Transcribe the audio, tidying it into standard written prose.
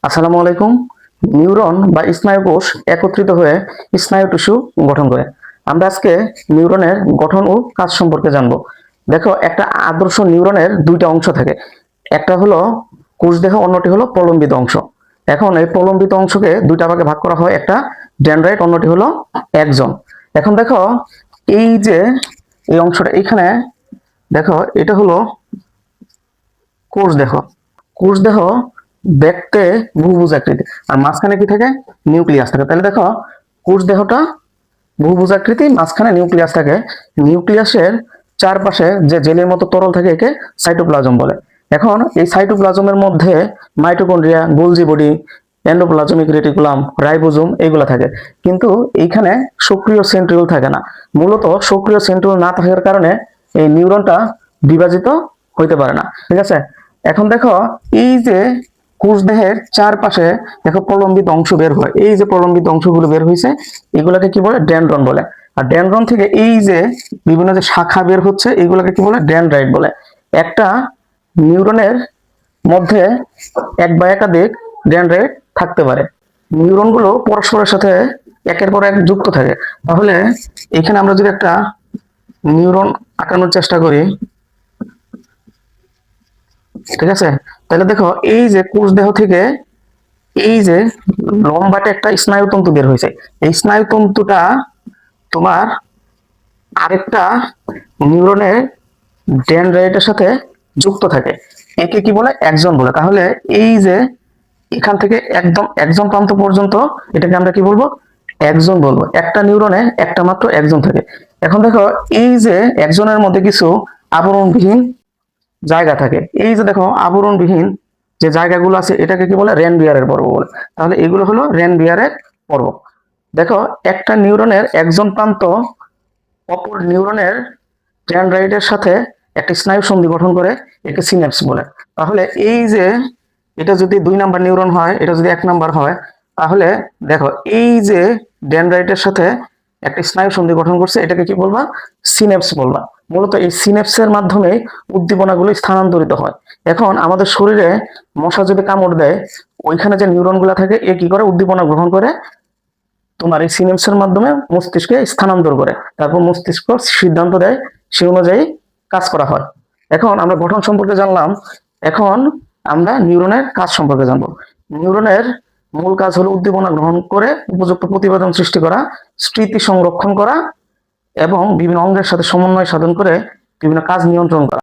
আসসালামু আলাইকুম। নিউরন বা স্নায়ু কোষ একত্রিত হয়ে স্নায়ু টিস্যু গঠন করে। আমরা আজকে নিউরনের গঠন ও কাজ সম্পর্কে জানবো। দেখো, একটা আদর্শ নিউরনের দুইটা অংশ থাকে। একটা হলো কোষদেহ, অন্যটি হলো প্রলম্বিত অংশ। এখন এই প্রলম্বিত অংশকে দুইটা ভাগে ভাগ করা হয়, একটা ডেনড্রাইট, অন্যটি হলো একজন। এখন দেখো, এই যে এই অংশটা এখানে দেখো, এটা হলো কোষদেহ। কোষদেহ দেখতে বহুভুজ আকৃতি, আর মাঝখানে কি থাকে? নিউক্লিয়াস থাকে। তাহলে দেখো, কোষদেহটা বহুভুজ আকৃতি, মাঝখানে নিউক্লিয়াস থাকে। নিউক্লিয়াসের চারপাশে যে জেলের মতো তরল থাকে, একে সাইটোপ্লাজম বলে। এখন এই সাইটোপ্লাজমের মধ্যে mitochondria, Golgi body, endoplasmic reticulum, ribosome এগুলো থাকে। কিন্তু এইখানে সক্রিয় সেন্ট্রিওল থাকে না। মূলত সক্রিয় সেন্ট্রিওল না থাকার কারণে এই নিউরনটা বিভাজিত হইতে পারে না। ঠিক আছে? এখন দেখো, এই যে কোষদেহের চারপাশে দেখো প্রলম্বিত অংশ বের হয়, এই যে প্রলম্বিত অংশগুলো বের হয়েছে, এগুলোকে কি বলে? ডেনড্রন বলে। আর ডেনড্রন থেকে এই যে বিভিন্ন যে শাখা বের হচ্ছে, এগুলোকে কি বলে? ডেনড্রাইট বলে। একটা নিউরনের মধ্যে এক বা একাধিক ডেনড্রাইট থাকতে পারে। নিউরনগুলো পরস্পরের সাথে একের পর এক যুক্ত থাকে। তাহলে এখানে আমরা যদি একটা নিউরন আঁকানোর চেষ্টা করি, ঠিক আছে? তাহলে দেখো, এই যে কোষদেহ থেকে এই যে লম্বাটে একটা স্নায়ুতন্তু বের হয়েছে, এই স্নায়ুতন্তুটা তোমার আরেকটা নিউরনের ডেনড্রাইটের সাথে যুক্ত থাকে। একে কি বলে? একজন বলে। তাহলে এই যে এখান থেকে একদম একজন প্রান্ত পর্যন্ত, এটাকে আমরা কি বলবো? একজন বলবো। একটা নিউরনে একটা মাত্র একজন থাকে। এখন দেখো, এই যে একজনের মধ্যে কিছু আবরণবিহীন জায়গা থাকে। এই যে দেখো, আবরণবিহীন যে জায়গাগুলো আছে, এটাকে কি বলে? রেনবিয়ারের পর্ব বলে। তাহলে এগুলো হলো রেনবিয়ারের পর্ব। দেখো, একটা নিউরনের একজন প্রান্ত অপর নিউরনের ডেনড্রাইটের সাথে একটি স্নায়ু সন্ধি গঠন করে, একে সিন্যাপস বলে। তাহলে এই যে এটা যদি 2 নাম্বার নিউরন হয়, এটা যদি 1 নাম্বার হয়, তাহলে দেখো, এই যে ডেনড্রাইটের সাথে একটি স্নায়ু সন্ধি গঠন করছে, এটাকে কি বলবা? সিনেপস বলবা। মূলত এই সিনেপসের মাধ্যমে উদ্দীপনাগুলো স্থানান্তরিত হয়। এখন আমাদের শরীরে মশা যদি কামড় দেয়, ওইখানে যে নিউরনগুলো থাকে, এ কি করে? উদ্দীপনা গ্রহণ করে তোমার এই সিনেপসের মাধ্যমে মস্তিষ্কে স্থানান্তর করে, তারপর মস্তিষ্ক সিদ্ধান্ত দেয়, সে অনুযায়ী কাজ করা হয়। এখন আমরা গঠন সম্পর্কে জানলাম। এখন আমরা নিউরনের কাজ সম্পর্কে জানবো। নিউরনের মূল কাজ হলো উদ্দীপনা গ্রহণ করে উপযুক্ত প্রতিবেদন সৃষ্টি করা, স্মৃতি সংরক্ষণ করা এবং বিভিন্ন অঙ্গের সাথে সমন্বয় সাধন করে বিভিন্ন কাজ নিয়ন্ত্রণ করা।